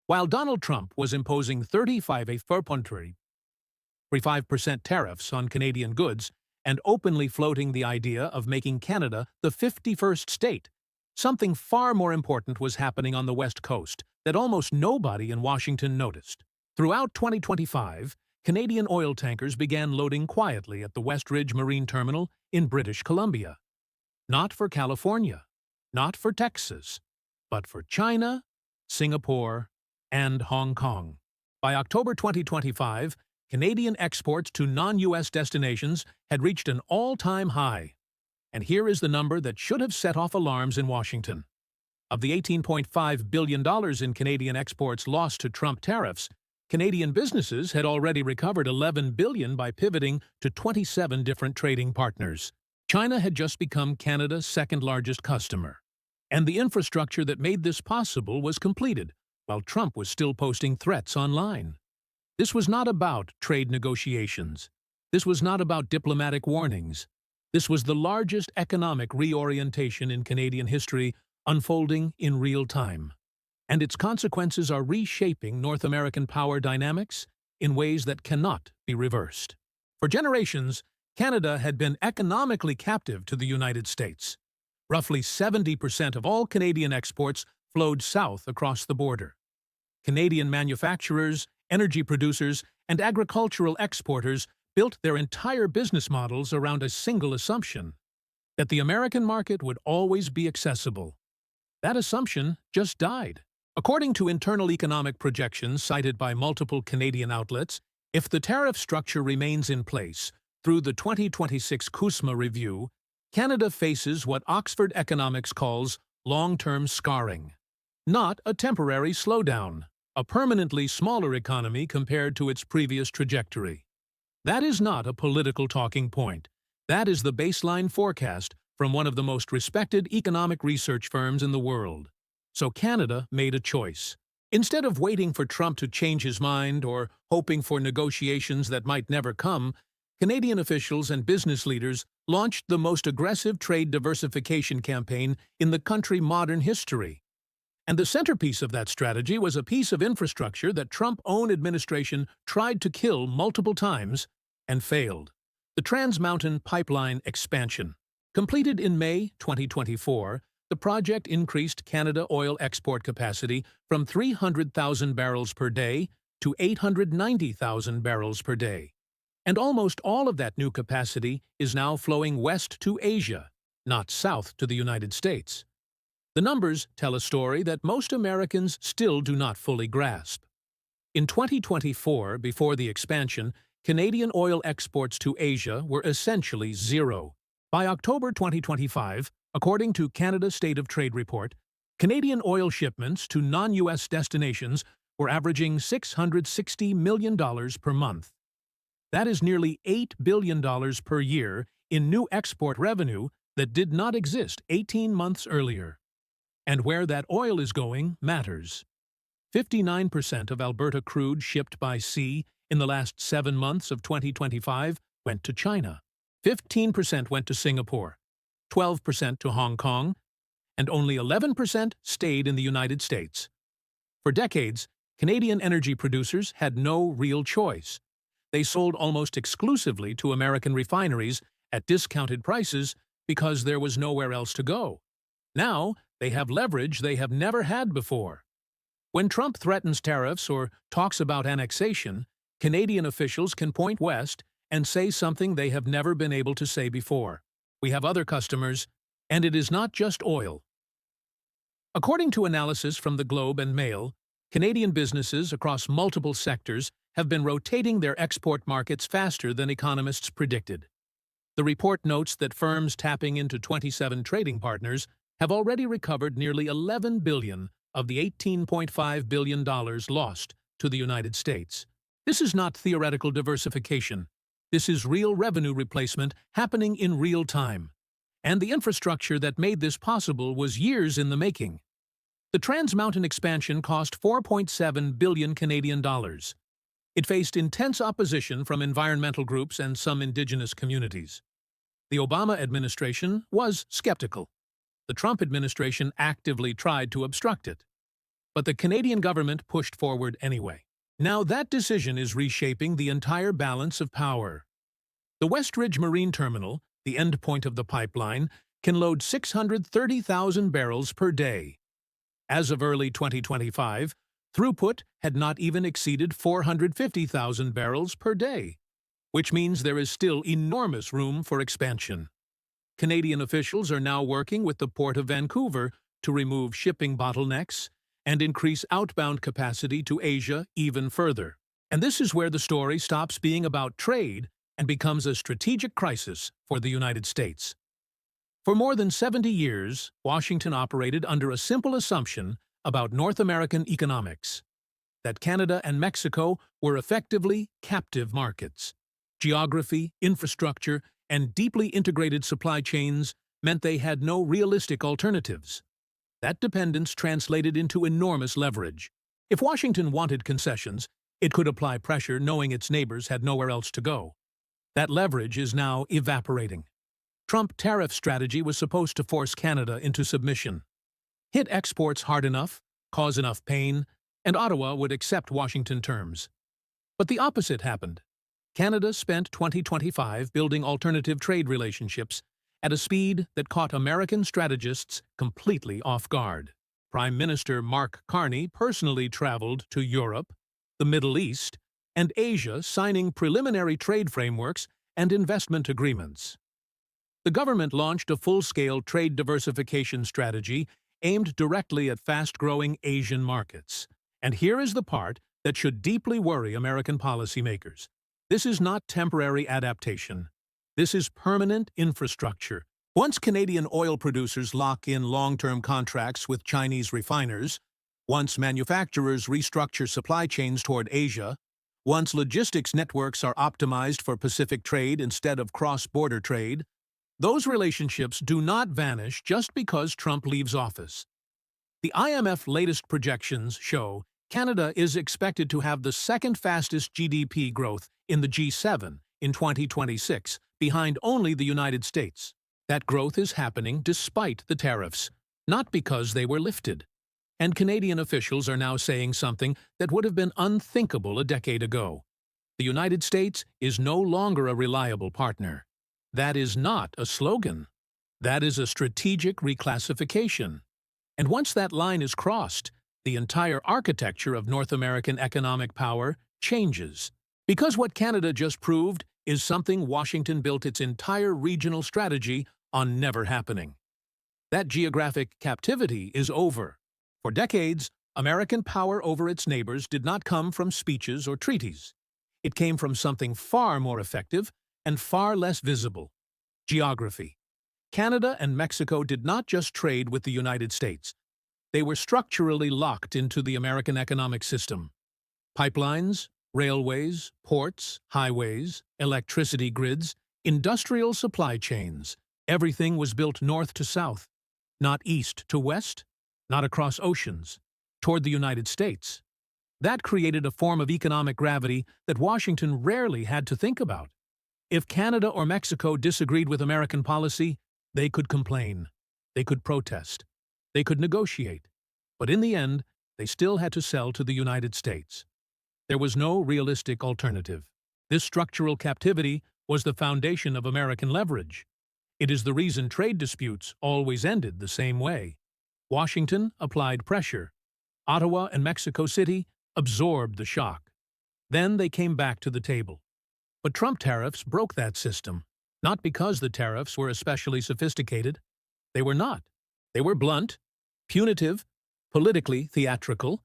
While Donald Trump was imposing 35% tariffs on Canadian goods and openly floating the idea of making Canada the 51st state, something far more important was happening on the West Coast that almost nobody in Washington noticed. Throughout 2025, Canadian oil tankers began loading quietly at the West Ridge Marine Terminal in British Columbia. Not for California, not for Texas, but for China, Singapore, and Hong Kong. By October 2025, Canadian exports to non-U.S. destinations had reached an all-time high. And here is the number that should have set off alarms in Washington. Of the $18.5 billion in Canadian exports lost to Trump tariffs, Canadian businesses had already recovered $11 billion by pivoting to 27 different trading partners. China had just become Canada's second-largest customer. And the infrastructure that made this possible was completed, while Trump was still posting threats online. This was not about trade negotiations. This was not about diplomatic warnings. This was the largest economic reorientation in Canadian history unfolding in real time. And its consequences are reshaping North American power dynamics in ways that cannot be reversed. For generations, Canada had been economically captive to the United States. Roughly 70% of all Canadian exports flowed south across the border. Canadian manufacturers, energy producers, and agricultural exporters built their entire business models around a single assumption: that the American market would always be accessible. That assumption just died. According to internal economic projections cited by multiple Canadian outlets, if the tariff structure remains in place through the 2026 CUSMA review, Canada faces what Oxford Economics calls long-term scarring. Not a temporary slowdown, a permanently smaller economy compared to its previous trajectory. That is not a political talking point. That is the baseline forecast from one of the most respected economic research firms in the world. So Canada made a choice. Instead of waiting for Trump to change his mind or hoping for negotiations that might never come, Canadian officials and business leaders launched the most aggressive trade diversification campaign in the country's modern history. And the centerpiece of that strategy was a piece of infrastructure that Trump-owned administration tried to kill multiple times and failed: the Trans Mountain Pipeline expansion. Completed in May 2024, the project increased Canada oil export capacity from 300,000 barrels per day to 890,000 barrels per day. And almost all of that new capacity is now flowing west to Asia, not south to the United States. The numbers tell a story that most Americans still do not fully grasp. In 2024, before the expansion, Canadian oil exports to Asia were essentially zero. By October 2025, according to Canada's State of Trade report, Canadian oil shipments to non-U.S. destinations were averaging $660 million per month. That is nearly $8 billion per year in new export revenue that did not exist 18 months earlier. And where that oil is going matters. 59% of Alberta crude shipped by sea in the last 7 months of 2025 went to China. 15% went to Singapore, 12% to Hong Kong, and only 11% stayed in the United States. For decades, Canadian energy producers had no real choice. They sold almost exclusively to American refineries at discounted prices because there was nowhere else to go. Now, they have leverage they have never had before. When Trump threatens tariffs or talks about annexation, Canadian officials can point west and say something they have never been able to say before: we have other customers, and it is not just oil. According to analysis from the Globe and Mail, Canadian businesses across multiple sectors have been rotating their export markets faster than economists predicted. The report notes that firms tapping into 27 trading partners have already recovered nearly $11 billion of the $18.5 billion lost to the United States. This is not theoretical diversification. This is real revenue replacement happening in real time. And the infrastructure that made this possible was years in the making. The Trans Mountain expansion cost 4.7 billion Canadian dollars. It faced intense opposition from environmental groups and some indigenous communities. The Obama administration was skeptical. The Trump administration actively tried to obstruct it. but the Canadian government pushed forward anyway. Now that decision is reshaping the entire balance of power. The Westridge Marine Terminal, the end point of the pipeline, can load 630,000 barrels per day. As of early 2025, throughput had not even exceeded 450,000 barrels per day, which means there is still enormous room for expansion. Canadian officials are now working with the Port of Vancouver to remove shipping bottlenecks and increase outbound capacity to Asia even further. And this is where the story stops being about trade and becomes a strategic crisis for the United States. For more than 70 years, Washington operated under a simple assumption about North American economics: that Canada and Mexico were effectively captive markets. Geography, infrastructure, and deeply integrated supply chains meant they had no realistic alternatives. That dependence translated into enormous leverage. If Washington wanted concessions, it could apply pressure knowing its neighbors had nowhere else to go. That leverage is now evaporating. Trump tariff strategy was supposed to force Canada into submission. Hit exports hard enough, cause enough pain, and Ottawa would accept Washington terms. But the opposite happened. Canada spent 2025 building alternative trade relationships at a speed that caught American strategists completely off guard. Prime Minister Mark Carney personally traveled to Europe, the Middle East, and Asia, signing preliminary trade frameworks and investment agreements. The government launched a full-scale trade diversification strategy aimed directly at fast-growing Asian markets. And here is the part that should deeply worry American policymakers. This is not temporary adaptation. This is permanent infrastructure. Once Canadian oil producers lock in long-term contracts with Chinese refiners, once manufacturers restructure supply chains toward Asia, once logistics networks are optimized for Pacific trade instead of cross-border trade, those relationships do not vanish just because Trump leaves office. The IMF latest projections show Canada is expected to have the second fastest GDP growth in the G7 in 2026, behind only the United States. That growth is happening despite the tariffs, not because they were lifted. And Canadian officials are now saying something that would have been unthinkable a decade ago. The United States is no longer a reliable partner. That is not a slogan. That is a strategic reclassification. And once that line is crossed, the entire architecture of North American economic power changes. Because what Canada just proved is something Washington built its entire regional strategy on never happening. That geographic captivity is over. For decades, American power over its neighbors did not come from speeches or treaties. It came from something far more effective and far less visible: geography. Canada and Mexico did not just trade with the United States. They were structurally locked into the American economic system. Pipelines, railways, ports, highways, electricity grids, industrial supply chains. Everything was built north to south, not east to west, not across oceans, toward the United States. That created a form of economic gravity that Washington rarely had to think about. If Canada or Mexico disagreed with American policy, they could complain, they could protest, they could negotiate. But in the end, they still had to sell to the United States. There was no realistic alternative. This structural captivity was the foundation of American leverage. It is the reason trade disputes always ended the same way. Washington applied pressure. Ottawa and Mexico City absorbed the shock. Then they came back to the table. But Trump tariffs broke that system, not because the tariffs were especially sophisticated. They were not. They were blunt, punitive, politically theatrical.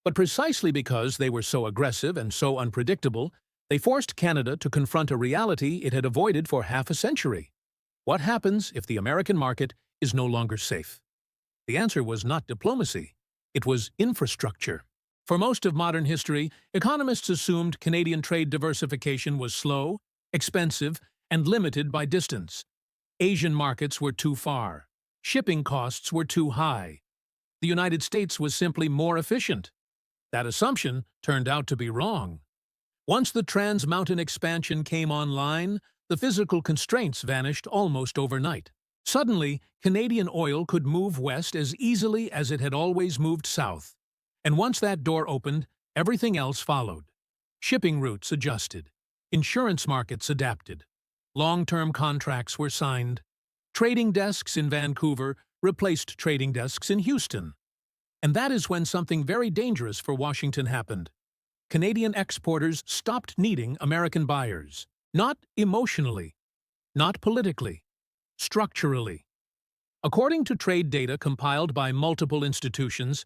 But precisely because they were so aggressive and so unpredictable, they forced Canada to confront a reality it had avoided for half a century. What happens if the American market is no longer safe? The answer was not diplomacy. It was infrastructure. For most of modern history, economists assumed Canadian trade diversification was slow, expensive, and limited by distance. Asian markets were too far. Shipping costs were too high. The United States was simply more efficient. That assumption turned out to be wrong. Once the trans-mountain expansion came online, the physical constraints vanished almost overnight. Suddenly, Canadian oil could move west as easily as it had always moved south. And once that door opened, everything else followed. Shipping routes adjusted. Insurance markets adapted. Long-term contracts were signed. Trading desks in Vancouver replaced trading desks in Houston. And that is when something very dangerous for Washington happened. Canadian exporters stopped needing American buyers. Not emotionally, not politically, structurally. According to trade data compiled by multiple institutions,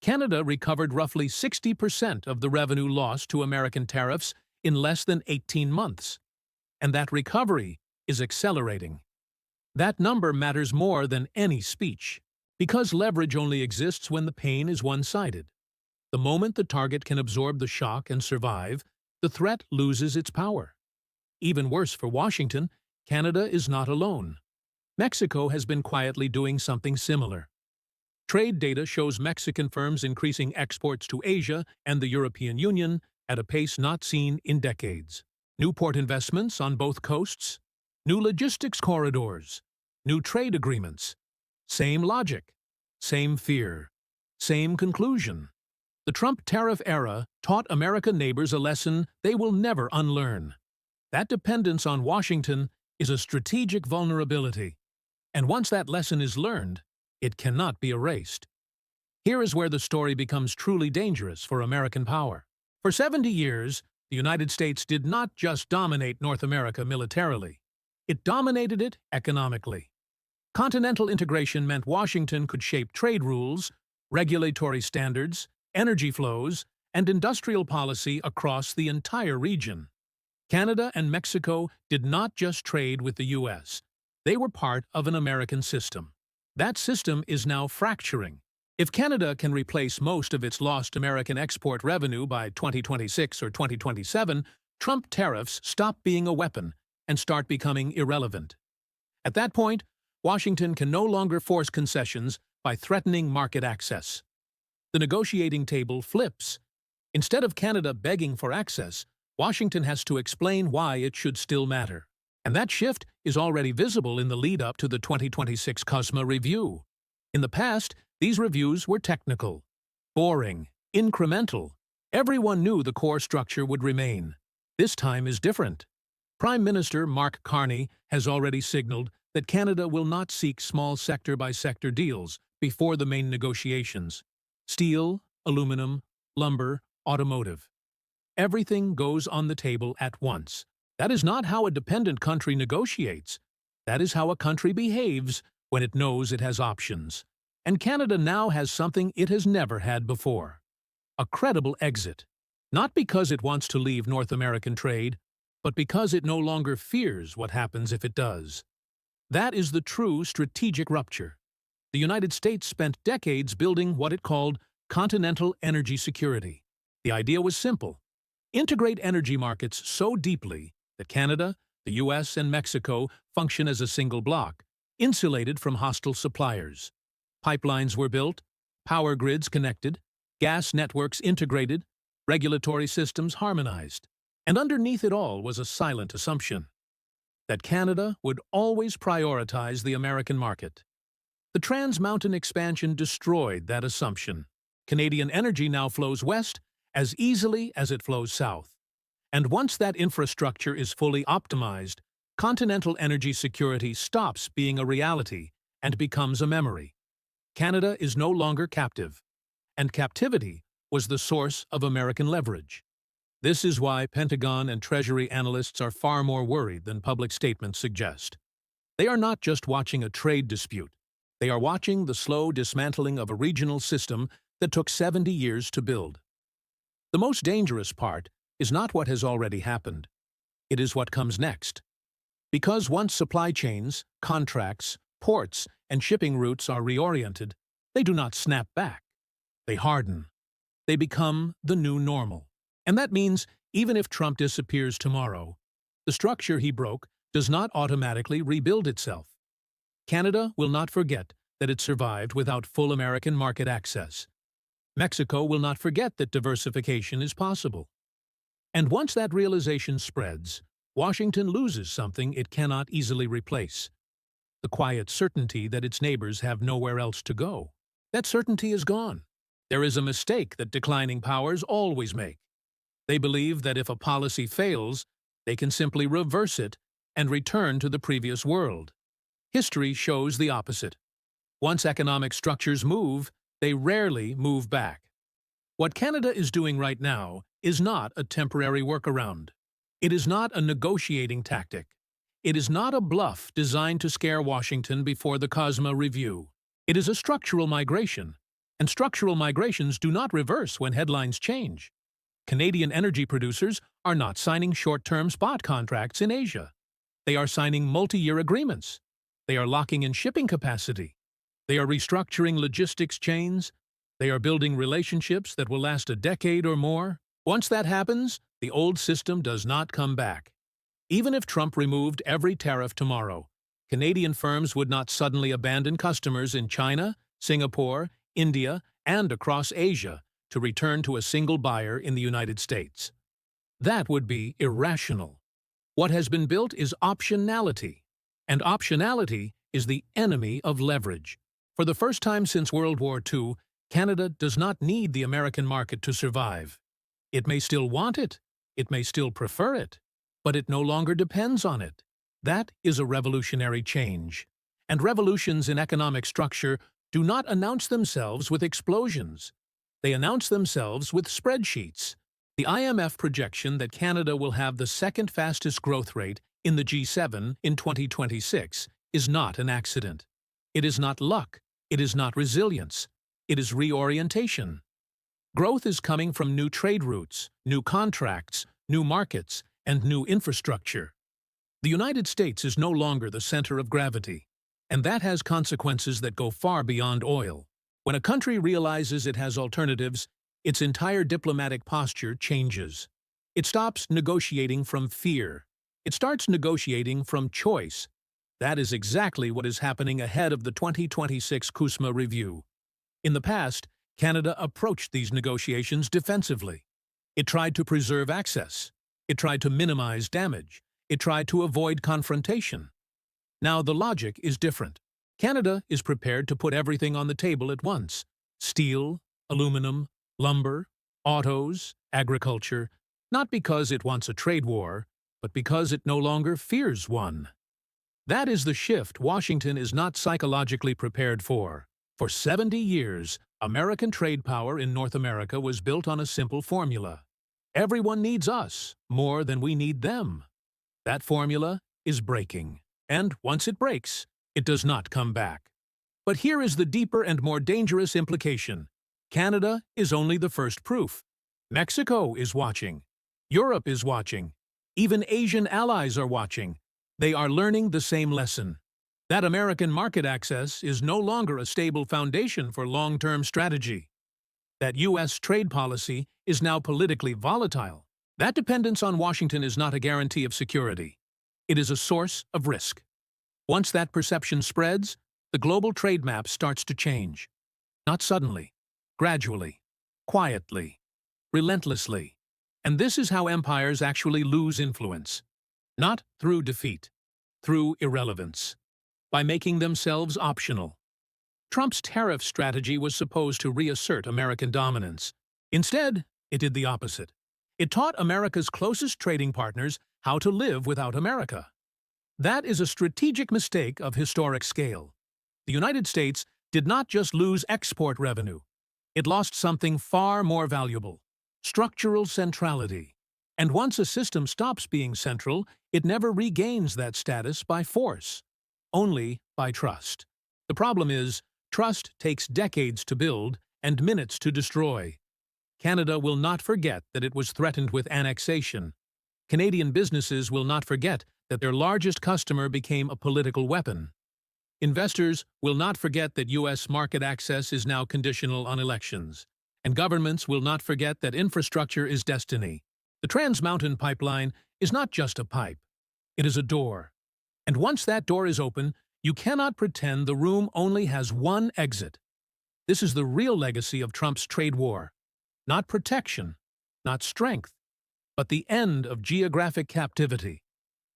Canada recovered roughly 60% of the revenue lost to American tariffs in less than 18 months. And that recovery is accelerating. That number matters more than any speech, because leverage only exists when the pain is one-sided. The moment the target can absorb the shock and survive, the threat loses its power. Even worse for Washington, Canada is not alone. Mexico has been quietly doing something similar. Trade data shows Mexican firms increasing exports to Asia and the European Union at a pace not seen in decades. New port investments on both coasts, new logistics corridors, new trade agreements. Same logic, same fear, same conclusion. The Trump tariff era taught American neighbors a lesson they will never unlearn. That dependence on Washington is a strategic vulnerability. And once that lesson is learned, it cannot be erased. Here is where the story becomes truly dangerous for American power. For 70 years, the United States did not just dominate North America militarily. It dominated it economically. Continental integration meant Washington could shape trade rules, regulatory standards, energy flows, and industrial policy across the entire region. Canada and Mexico did not just trade with the U.S. They were part of an American system. That system is now fracturing. If Canada can replace most of its lost American export revenue by 2026 or 2027, Trump tariffs stop being a weapon and start becoming irrelevant. At that point, Washington can no longer force concessions by threatening market access. The negotiating table flips. Instead of Canada begging for access, Washington has to explain why it should still matter. And that shift is already visible in the lead-up to the 2026 CUSMA review. In the past, these reviews were technical, boring, incremental. Everyone knew the core structure would remain. This time is different. Prime Minister Mark Carney has already signaled that Canada will not seek small sector-by-sector deals before the main negotiations. Steel, aluminum, lumber, automotive. Everything goes on the table at once. That is not how a dependent country negotiates. That is how a country behaves when it knows it has options. And Canada now has something it has never had before. A credible exit. Not because it wants to leave North American trade, but because it no longer fears what happens if it does. That is the true strategic rupture. The United States spent decades building what it called continental energy security. The idea was simple. Integrate energy markets so deeply that Canada, the U.S., and Mexico function as a single bloc, insulated from hostile suppliers. Pipelines were built, power grids connected, gas networks integrated, regulatory systems harmonized. And underneath it all was a silent assumption that Canada would always prioritize the American market. The Trans Mountain expansion destroyed that assumption. Canadian energy now flows west as easily as it flows south. And once that infrastructure is fully optimized, continental energy security stops being a reality and becomes a memory. Canada is no longer captive, and captivity was the source of American leverage. This is why Pentagon and Treasury analysts are far more worried than public statements suggest. They are not just watching a trade dispute. They are watching the slow dismantling of a regional system that took 70 years to build. The most dangerous part is not what has already happened. It is what comes next. Because once supply chains, contracts, ports, and shipping routes are reoriented, they do not snap back. They harden. They become the new normal. And that means even if Trump disappears tomorrow, the structure he broke does not automatically rebuild itself. Canada will not forget that it survived without full American market access. Mexico will not forget that diversification is possible. And once that realization spreads, Washington loses something it cannot easily replace: the quiet certainty that its neighbors have nowhere else to go. That certainty is gone. There is a mistake that declining powers always make. They believe that if a policy fails, they can simply reverse it and return to the previous world. History shows the opposite. Once economic structures move, they rarely move back. What Canada is doing right now is not a temporary workaround. It is not a negotiating tactic. It is not a bluff designed to scare Washington before the COSMA review. It is a structural migration, and structural migrations do not reverse when headlines change. Canadian energy producers are not signing short-term spot contracts in Asia. They are signing multi-year agreements. They are locking in shipping capacity. They are restructuring logistics chains. They are building relationships that will last a decade or more. Once that happens, the old system does not come back. Even if Trump removed every tariff tomorrow, Canadian firms would not suddenly abandon customers in China, Singapore, India, and across Asia to return to a single buyer in the United States. That would be irrational. What has been built is optionality, and optionality is the enemy of leverage. For the first time since World War II, Canada does not need the American market to survive. It may still want it, it may still prefer it, but it no longer depends on it. That is a revolutionary change. And revolutions in economic structure do not announce themselves with explosions. They announce themselves with spreadsheets. The IMF projection that Canada will have the second fastest growth rate in the G7 in 2026 is not an accident. It is not luck. It is not resilience. It is reorientation. Growth is coming from new trade routes, new contracts, new markets, and new infrastructure. The United States is no longer the center of gravity, and that has consequences that go far beyond oil. When a country realizes it has alternatives, its entire diplomatic posture changes. It stops negotiating from fear. It starts negotiating from choice. That is exactly what is happening ahead of the 2026 COSMA review. In the past, Canada approached these negotiations defensively. It tried to preserve access. It tried to minimize damage. It tried to avoid confrontation. Now the logic is different. Canada is prepared to put everything on the table at once: steel, aluminum, lumber, autos, agriculture, not because it wants a trade war, but because it no longer fears one. That is the shift Washington is not psychologically prepared for. For 70 years, American trade power in North America was built on a simple formula. Everyone needs us more than we need them. That formula is breaking, and once it breaks, it does not come back. But here is the deeper and more dangerous implication. Canada is only the first proof. Mexico is watching. Europe is watching. Even Asian allies are watching. They are learning the same lesson. That American market access is no longer a stable foundation for long-term strategy. That U.S. trade policy is now politically volatile. That dependence on Washington is not a guarantee of security. It is a source of risk. Once that perception spreads, the global trade map starts to change. Not suddenly, gradually, quietly, relentlessly. And this is how empires actually lose influence. Not through defeat, through irrelevance. By making themselves optional. Trump's tariff strategy was supposed to reassert American dominance. Instead, it did the opposite. It taught America's closest trading partners how to live without America. That is a strategic mistake of historic scale. The United States did not just lose export revenue. It lost something far more valuable: structural centrality. And once a system stops being central, it never regains that status by force. Only by trust. The problem is, trust takes decades to build and minutes to destroy. Canada will not forget that it was threatened with annexation. Canadian businesses will not forget that their largest customer became a political weapon. Investors will not forget that U.S. market access is now conditional on elections. And governments will not forget that infrastructure is destiny. The Trans Mountain Pipeline is not just a pipe. It is a door. And once that door is open, you cannot pretend the room only has one exit. This is the real legacy of Trump's trade war. Not protection, not strength, but the end of geographic captivity,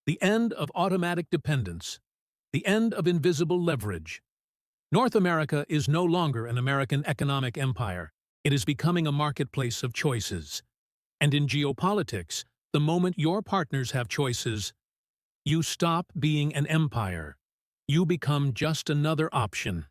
the end of automatic dependence, the end of invisible leverage. North America is no longer an American economic empire. It is becoming a marketplace of choices. And in geopolitics, the moment your partners have choices, you stop being an empire. You become just another option.